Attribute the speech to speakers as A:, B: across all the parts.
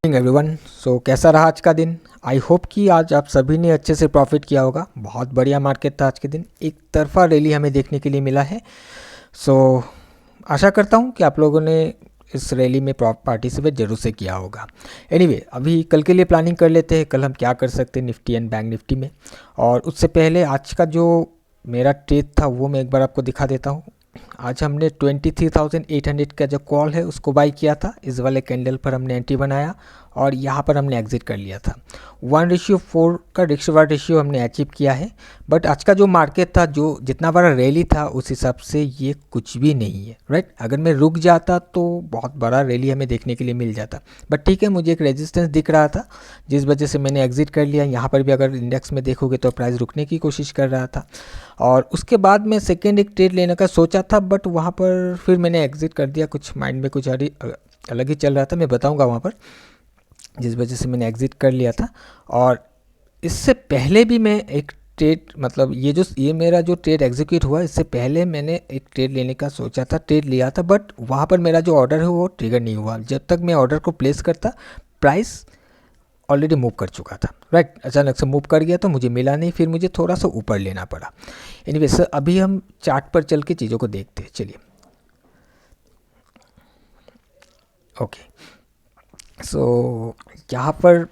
A: Everyone. कैसा रहा आज का दिन? आई होप कि आज आप सभी ने अच्छे से प्रॉफिट किया होगा। बहुत बढ़िया मार्केट था आज के दिन, एक तरफा रैली हमें देखने के लिए मिला है। सो आशा करता हूँ कि आप लोगों ने इस रैली में पार्टिसिपेट जरूर से किया होगा। एनीवे, अभी कल के लिए प्लानिंग कर लेते हैं, कल हम क्या कर सकते हैं निफ्टी एंड बैंक निफ्टी में। और उससे पहले आज का जो मेरा ट्रेड था वो मैं एक बार आपको दिखा देता हूँ। आज हमने 23,800 का जो कॉल है उसको बाई किया था। इस वाले कैंडल पर हमने एंट्री बनाया और यहाँ पर हमने एग्जिट कर लिया था। 1:4 का रिस्क रिवार्ड रेशियो हमने अचीव किया है। बट आज का जो मार्केट था, जो जितना बड़ा रैली था उस हिसाब से ये कुछ भी नहीं है, राइट। अगर मैं रुक जाता तो बहुत बड़ा रैली हमें देखने के लिए मिल जाता। बट ठीक है, मुझे एक रेजिस्टेंस दिख रहा था जिस वजह से मैंने एग्जिट कर लिया। यहाँ पर भी अगर इंडेक्स में देखोगे तो प्राइस रुकने की कोशिश कर रहा था और उसके बाद मैं सेकेंड एक ट्रेड लेने का सोचा था, बट वहाँ पर फिर मैंने एग्जिट कर दिया। कुछ माइंड में कुछ अलग ही चल रहा था, मैं बताऊँगा वहाँ पर, जिस वजह से मैंने एग्जिट कर लिया था। और इससे पहले भी मैं एक ट्रेड, मतलब ये मेरा जो ट्रेड एग्जीक्यूट हुआ, इससे पहले मैंने एक ट्रेड लेने का सोचा था, ट्रेड लिया था, बट वहाँ पर मेरा जो ऑर्डर है वो ट्रिगर नहीं हुआ। जब तक मैं ऑर्डर को प्लेस करता प्राइस ऑलरेडी मूव कर चुका था, राइट। अचानक से मूव कर गया तो मुझे मिला नहीं, फिर मुझे थोड़ा सा ऊपर लेना पड़ा। एनीवे सर, अभी हम चार्ट पर चल के चीज़ों को देखते हैं, चलिए। ओके, सो यहाँ पर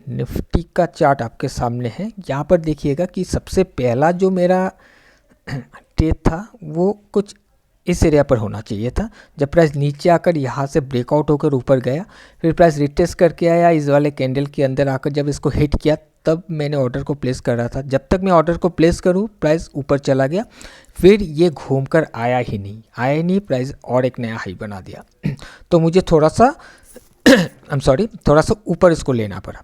A: निफ्टी का चार्ट आपके सामने है। यहाँ पर देखिएगा कि सबसे पहला जो मेरा ट्रेड था वो कुछ इस एरिया पर होना चाहिए था। जब प्राइस नीचे आकर यहाँ से ब्रेकआउट होकर ऊपर गया, फिर प्राइस रिटेस्ट करके आया इस वाले कैंडल के अंदर आकर, जब इसको हिट किया तब मैंने ऑर्डर को प्लेस कर रहा था। जब तक मैं ऑर्डर को प्लेस करूँ प्राइस ऊपर चला गया, फिर ये घूमकर आया ही नहीं, प्राइस और एक नया हाई बना दिया। तो मुझे थोड़ा सा थोड़ा सा ऊपर इसको लेना पड़ा।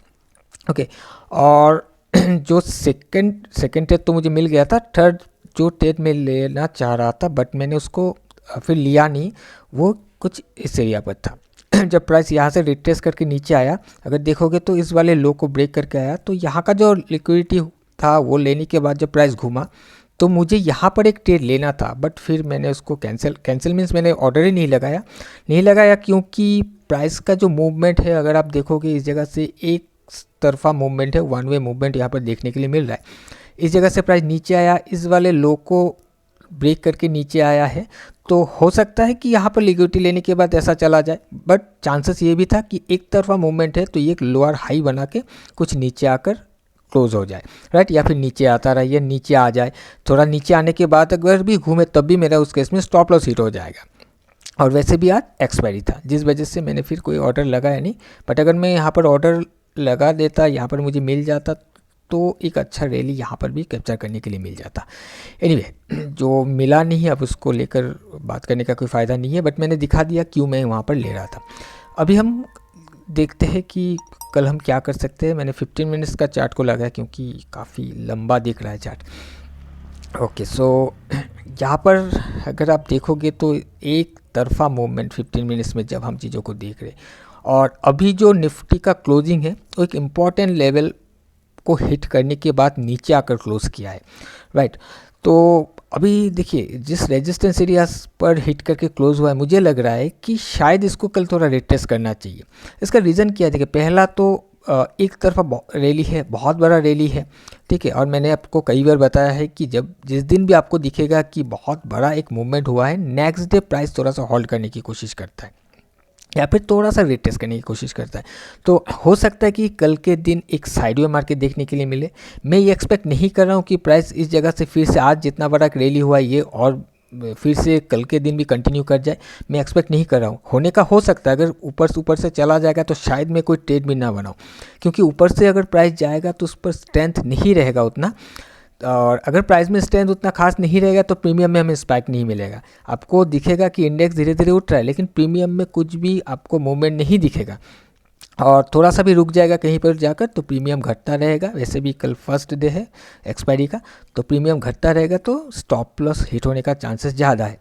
A: ओके, और जो सेकंड ट्रेड तो मुझे मिल गया था। थर्ड जो ट्रेड में लेना चाह रहा था बट मैंने उसको फिर लिया नहीं, वो कुछ इस एरिया पर था। जब प्राइस यहाँ से रिट्रेस करके नीचे आया, अगर देखोगे तो इस वाले लो को ब्रेक करके आया, तो यहाँ का जो लिक्विडिटी था वो लेने के बाद जब प्राइस घूमा तो मुझे यहाँ पर एक ट्रेड लेना था, बट फिर मैंने उसको कैंसिल मीन्स मैंने ऑर्डर ही नहीं लगाया क्योंकि प्राइस का जो मूवमेंट है, अगर आप देखोगे इस जगह से एक तरफा मूवमेंट है, वन वे मूवमेंट यहाँ पर देखने के लिए मिल रहा है। इस जगह से प्राइस नीचे आया, इस वाले लो को ब्रेक करके नीचे आया है, तो हो सकता है कि यहाँ पर लिक्विडिटी लेने के बाद ऐसा चला जाए, बट चांसेस ये भी था कि एक तरफा मूवमेंट है तो ये एक लोअर हाई बना के कुछ नीचे आकर क्लोज हो जाए, राइट। या फिर नीचे आता रहे, या नीचे आ जाए, थोड़ा नीचे आने के बाद अगर भी घूमे तब भी मेरा उस केस में स्टॉप लॉस हिट हो जाएगा। और वैसे भी आज एक्सपायरी था, जिस वजह से मैंने फिर कोई ऑर्डर लगाया नहीं। बट अगर मैं यहाँ पर ऑर्डर लगा देता, यहाँ पर मुझे मिल जाता तो एक अच्छा रैली यहाँ पर भी कैप्चर करने के लिए मिल जाता। एनीवे, जो मिला नहीं, अब उसको लेकर बात करने का कोई फ़ायदा नहीं है, बट मैंने दिखा दिया क्यों मैं वहाँ पर ले रहा था। अभी हम देखते हैं कि कल हम क्या कर सकते हैं। मैंने 15 मिनट्स का चार्ट को लगाया क्योंकि काफ़ी लंबा दिख रहा है चार्ट। ओके, सो यहाँ पर अगर आप देखोगे तो एक तरफा मूवमेंट 15 मिनट्स में जब हम चीज़ों को देख रहे, और अभी जो निफ्टी का क्लोजिंग है वो एक इम्पॉर्टेंट लेवल को हिट करने के बाद नीचे आकर क्लोज किया है, राइट। तो अभी देखिए जिस रेजिस्टेंस एरिया पर हिट करके क्लोज हुआ है, मुझे लग रहा है कि शायद इसको कल थोड़ा रिट्रेस करना चाहिए। इसका रीज़न क्या है? देखिए, पहला तो एक तरफा रैली है, बहुत बड़ा रैली है, ठीक है। और मैंने आपको कई बार बताया है कि जिस दिन भी आपको दिखेगा कि बहुत बड़ा एक मूवमेंट हुआ है, नेक्स्ट डे प्राइस थोड़ा सा होल्ड करने की कोशिश करता है या फिर थोड़ा सा रिट्रेस करने की कोशिश करता है। तो हो सकता है कि कल के दिन एक साइडवे मार्केट देखने के लिए मिले। मैं ये एक्सपेक्ट नहीं कर रहा हूँ कि प्राइस इस जगह से फिर से आज जितना बड़ा रैली हुआ है ये और फिर से कल के दिन भी कंटिन्यू कर जाए, मैं एक्सपेक्ट नहीं कर रहा हूँ। होने का हो सकता है, अगर ऊपर से चला जाएगा तो शायद मैं कोई ट्रेड भी ना बनाऊँ, क्योंकि ऊपर से अगर प्राइस जाएगा तो उस पर स्ट्रेंथ नहीं रहेगा उतना, और अगर प्राइस में स्ट्रेंथ उतना खास नहीं रहेगा तो प्रीमियम में हमें स्पाइक नहीं मिलेगा। आपको दिखेगा कि इंडेक्स धीरे धीरे उठ रहा है, लेकिन प्रीमियम में कुछ भी आपको मूवमेंट नहीं दिखेगा, और थोड़ा सा भी रुक जाएगा कहीं पर जाकर तो प्रीमियम घटता रहेगा। वैसे भी कल फर्स्ट डे है एक्सपायरी का, तो प्रीमियम घटता रहेगा तो स्टॉप लॉस हिट होने का चांसेस ज़्यादा है।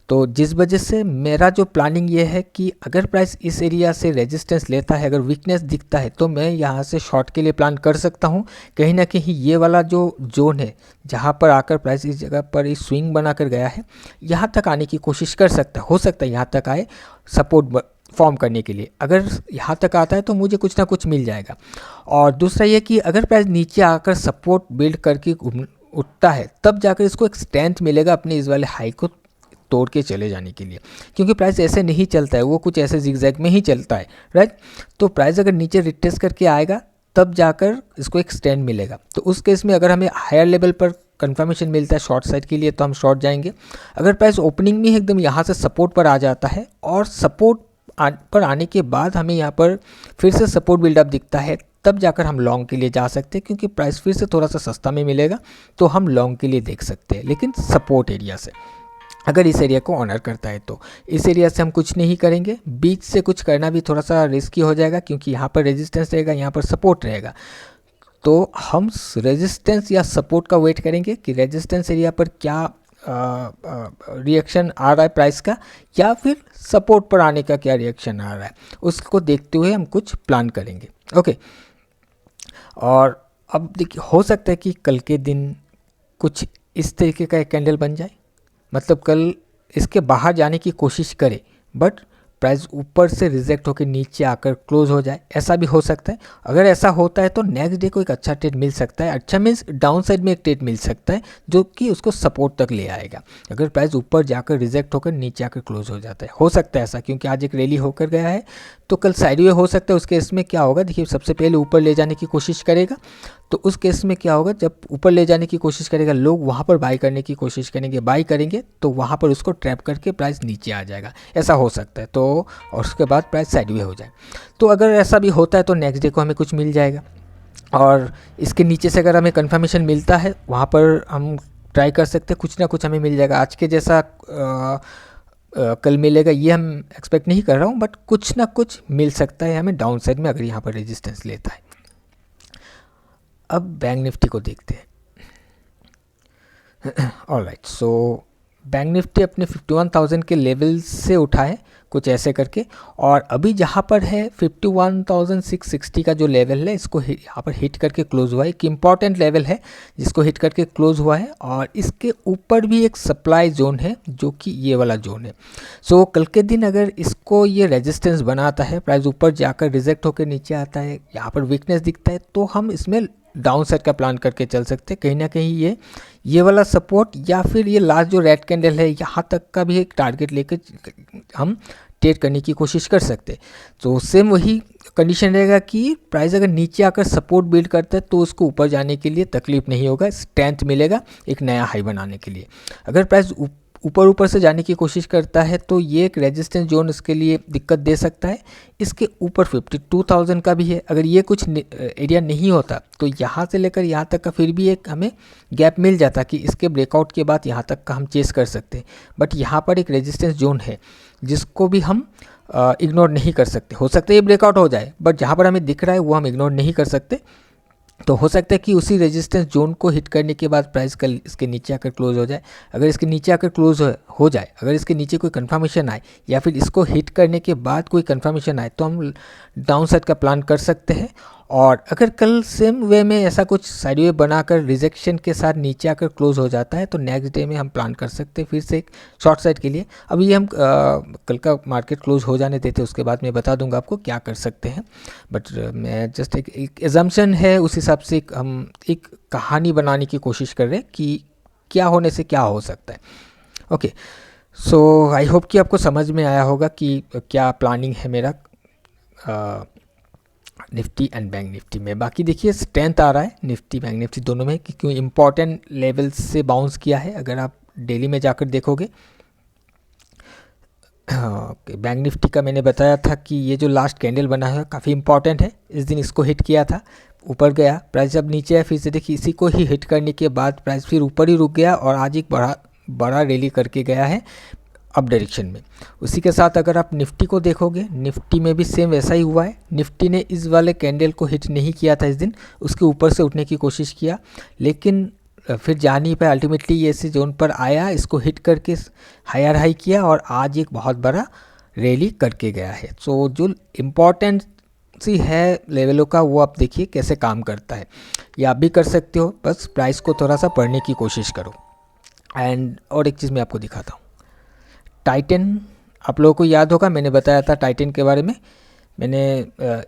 A: तो जिस वजह से मेरा जो प्लानिंग ये है कि अगर प्राइस इस एरिया से रेजिस्टेंस लेता है, अगर वीकनेस दिखता है तो मैं यहाँ से शॉर्ट के लिए प्लान कर सकता हूँ। कहीं ना कहीं ये वाला जो जोन है जहाँ पर आकर प्राइस इस जगह पर इस स्विंग बनाकर गया है, यहाँ तक आने की कोशिश कर सकता है, हो सकता है यहाँ तक आए, सपोर्ट फॉर्म करने के लिए। अगर यहाँ तक आता है तो मुझे कुछ ना कुछ मिल जाएगा। और दूसरा ये कि अगर प्राइस नीचे आकर सपोर्ट बिल्ड करके उठता है तब जाकर इसको एक स्ट्रेंथ मिलेगा अपने इस वाले हाई को तोड़ के चले जाने के लिए, क्योंकि प्राइस ऐसे नहीं चलता है, वो कुछ ऐसे जिगजैग में ही चलता है, राइट। तो प्राइस अगर नीचे रिट्रेस करके आएगा तब जाकर इसको एक स्टैंड मिलेगा। तो उस केस में अगर हमें हायर लेवल पर कंफर्मेशन मिलता है शॉर्ट साइड के लिए तो हम शॉर्ट जाएंगे। अगर प्राइस ओपनिंग में एकदम यहाँ से सपोर्ट पर आ जाता है और सपोर्ट पर आने के बाद हमें यहाँ पर फिर से सपोर्ट बिल्डअप दिखता है तब जाकर हम लॉन्ग के लिए जा सकते हैं, क्योंकि प्राइस फिर से थोड़ा सा सस्ता में मिलेगा तो हम लॉन्ग के लिए देख सकते हैं, लेकिन सपोर्ट एरिया से। अगर इस एरिया को ऑनर करता है तो इस एरिया से हम कुछ नहीं करेंगे। बीच से कुछ करना भी थोड़ा सा रिस्की हो जाएगा, क्योंकि यहाँ पर रेजिस्टेंस रहेगा, यहाँ पर सपोर्ट रहेगा। तो हम रेजिस्टेंस या सपोर्ट का वेट करेंगे कि रेजिस्टेंस एरिया पर क्या रिएक्शन आ रहा है प्राइस का, या फिर सपोर्ट पर आने का क्या रिएक्शन आ रहा है, उसको देखते हुए हम कुछ प्लान करेंगे। ओके, और अब देखिए हो सकता है कि कल के दिन कुछ इस तरीके का एक कैंडल बन जाए, मतलब कल इसके बाहर जाने की कोशिश करे बट प्राइस ऊपर से रिजेक्ट होकर नीचे आकर क्लोज हो जाए, ऐसा भी हो सकता है। अगर ऐसा होता है तो नेक्स्ट डे को एक अच्छा ट्रेड मिल सकता है। अच्छा मीन्स डाउन साइड में एक ट्रेड मिल सकता है जो कि उसको सपोर्ट तक ले आएगा। अगर प्राइस ऊपर जाकर रिजेक्ट होकर नीचे आकर क्लोज हो जाता है, हो सकता है ऐसा, क्योंकि आज एक रैली होकर गया है तो कल साइडवे हो सकता है। उस केस में क्या होगा, देखिए सबसे पहले ऊपर ले जाने की कोशिश करेगा, तो उस केस में क्या होगा, जब ऊपर ले जाने की कोशिश करेगा लोग वहाँ पर बाई करने की कोशिश करेंगे, बाई करेंगे तो वहाँ पर उसको ट्रैप करके प्राइस नीचे आ जाएगा, ऐसा हो सकता है। तो और उसके बाद प्राइस साइडवे हो जाए। तो अगर ऐसा भी होता है तो नेक्स्ट डे को हमें कुछ मिल जाएगा, और इसके नीचे से अगर हमें कंफर्मेशन मिलता है वहाँ पर हम ट्राई कर सकते हैं, कुछ ना कुछ हमें मिल जाएगा। आज के जैसा कल मिलेगा ये हम एक्सपेक्ट नहीं कर रहा हूँ, बट कुछ ना कुछ मिल सकता है हमें डाउन साइड में अगर यहाँ पर रेजिस्टेंस लेता है। अब बैंक निफ्टी को देखते हैं। ऑलराइट, सो बैंक निफ्टी अपने 51,000 के लेवल से उठा है कुछ ऐसे करके, और अभी जहाँ पर है 51,660 का जो लेवल है इसको यहाँ पर हिट करके क्लोज हुआ है। एक इम्पॉर्टेंट लेवल है जिसको हिट करके क्लोज हुआ है, और इसके ऊपर भी एक सप्लाई जोन है जो कि ये वाला जोन है। सो कल के दिन अगर इसको ये रेजिस्टेंस बनाता है, प्राइस ऊपर जाकर रिजेक्ट होकर नीचे आता है, यहाँ पर वीकनेस दिखता है, तो हम इसमें डाउन साइड का प्लान करके चल सकते हैं। कहीं ना कहीं ये वाला सपोर्ट या फिर ये लास्ट जो रेड कैंडल है यहाँ तक का भी एक टारगेट लेकर हम ट्रेड करने की कोशिश कर सकते हैं। तो सेम वही कंडीशन रहेगा कि प्राइस अगर नीचे आकर सपोर्ट बिल्ड करता है तो उसको ऊपर जाने के लिए तकलीफ नहीं होगा, स्ट्रेंथ मिलेगा एक नया हाई बनाने के लिए। अगर प्राइस ऊपर से जाने की कोशिश करता है तो ये एक रेजिस्टेंस जोन इसके लिए दिक्कत दे सकता है। इसके ऊपर 52,000 का भी है, अगर ये कुछ एरिया नहीं होता तो यहाँ से लेकर यहाँ तक का फिर भी एक हमें गैप मिल जाता कि इसके ब्रेकआउट के बाद यहाँ तक का हम चेस कर सकते हैं। बट यहाँ पर एक रेजिस्टेंस जोन है जिसको भी हम इग्नोर नहीं कर सकते। हो सकता है ये ब्रेकआउट हो जाए, बट जहाँ पर हमें दिख रहा है वो हम इग्नोर नहीं कर सकते। तो हो सकता है कि उसी रेजिस्टेंस जोन को हिट करने के बाद प्राइस कल इसके नीचे आकर क्लोज हो जाए। अगर इसके नीचे आकर क्लोज हो जाए, अगर इसके नीचे कोई कंफर्मेशन आए या फिर इसको हिट करने के बाद कोई कंफर्मेशन आए तो हम डाउन साइड का प्लान कर सकते हैं। और अगर कल सेम वे में ऐसा कुछ साइडवे बनाकर रिजेक्शन के साथ नीचे आकर क्लोज हो जाता है तो नेक्स्ट डे में हम प्लान कर सकते हैं फिर से एक शॉर्ट साइड के लिए। अभी हम कल का मार्केट क्लोज हो जाने देते, उसके बाद मैं बता दूंगा आपको क्या कर सकते हैं। बट मैं जस्ट एक एजम्पशन है, उस हिसाब से हम एक कहानी बनाने की कोशिश कर रहे हैं कि क्या होने से क्या हो सकता है। ओके, सो आई होप कि आपको समझ में आया होगा कि क्या प्लानिंग है मेरा निफ्टी एंड बैंक निफ्टी में। बाकी देखिए स्ट्रेंथ आ रहा है निफ्टी बैंक निफ्टी दोनों में कि क्यों इंपॉर्टेंट लेवल्स से बाउंस किया है। अगर आप डेली में जाकर देखोगे, बैंक निफ्टी का मैंने बताया था कि ये जो लास्ट कैंडल बना है काफ़ी इंपॉर्टेंट है। इस दिन इसको हिट किया था, ऊपर गया, प्राइस जब नीचे है फिर से देखिए इसी को ही हिट करने के बाद प्राइस फिर ऊपर ही रुक गया और आज एक बड़ा रैली करके गया है अप डायरेक्शन में। उसी के साथ अगर आप निफ्टी को देखोगे, निफ्टी में भी सेम वैसा ही हुआ है। निफ्टी ने इस वाले कैंडल को हिट नहीं किया था इस दिन, उसके ऊपर से उठने की कोशिश किया लेकिन फिर जा नहीं पाया। अल्टीमेटली ये इसी जोन पर आया, इसको हिट करके हायर हाई किया और आज एक बहुत बड़ा रैली करके गया है। सो जो इम्पोर्टेंट सी है लेवलों का वो आप देखिए कैसे काम करता है, ये आप भी कर सकते हो, बस प्राइस को थोड़ा सा पढ़ने की कोशिश करो। एंड और एक चीज़ मैं आपको दिखाता हूँ, टाइटन आप लोगों को याद होगा मैंने बताया था टाइटन के बारे में। मैंने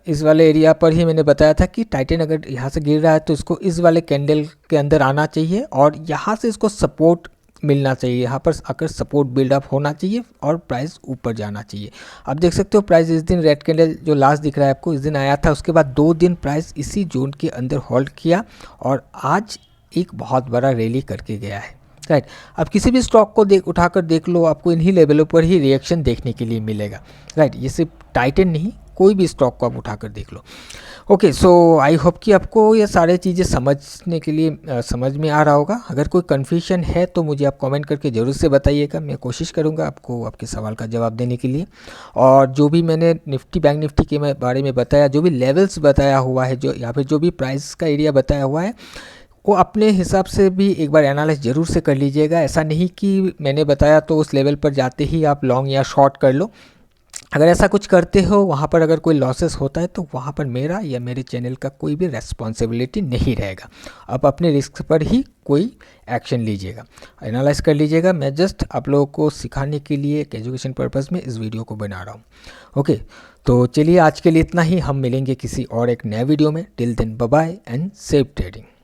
A: इस वाले एरिया पर ही मैंने बताया था कि टाइटन अगर यहाँ से गिर रहा है तो इसको इस वाले कैंडल के अंदर आना चाहिए और यहाँ से इसको सपोर्ट मिलना चाहिए, यहाँ पर आकर सपोर्ट बिल्डअप होना चाहिए और प्राइस ऊपर जाना चाहिए। आप देख सकते हो प्राइस इस दिन रेड कैंडल जो लास्ट दिख रहा है आपको, इस दिन आया था, उसके बाद 2 दिन प्राइस इसी जोन के अंदर होल्ड किया और आज एक बहुत बड़ा रैली करके गया है, राइट। अब किसी भी स्टॉक को उठाकर देख लो, आपको इन्हीं लेवलों पर ही रिएक्शन देखने के लिए मिलेगा, राइट। ये सिर्फ टाइटन नहीं, कोई भी स्टॉक को आप उठाकर देख लो। ओके, सो आई होप कि आपको ये सारे चीज़ें समझने के लिए समझ में आ रहा होगा। अगर कोई कन्फ्यूजन है तो मुझे आप कमेंट करके ज़रूर से बताइएगा, मैं कोशिश करूँगा आपको आपके सवाल का जवाब देने के लिए। और जो भी मैंने निफ्टी बैंक निफ्टी के बारे में बताया, जो भी लेवल्स बताया हुआ है, जो या फिर जो भी प्राइस का एरिया बताया हुआ है, वो अपने हिसाब से भी एक बार एनालाइज ज़रूर से कर लीजिएगा। ऐसा नहीं कि मैंने बताया तो उस लेवल पर जाते ही आप लॉन्ग या शॉर्ट कर लो। अगर ऐसा कुछ करते हो, वहाँ पर अगर कोई लॉसेस होता है तो वहाँ पर मेरा या मेरे चैनल का कोई भी रेस्पॉन्सिबिलिटी नहीं रहेगा। आप अपने रिस्क पर ही कोई एक्शन लीजिएगा, एनालाइज कर लीजिएगा। मैं जस्ट आप लोगों को सिखाने के लिए एक एजुकेशन पर्पज़ में इस वीडियो को बना रहा हूँ। ओके, तो चलिए आज के लिए इतना ही। हम मिलेंगे किसी और एक नए वीडियो में। Till then bye bye and safe trading.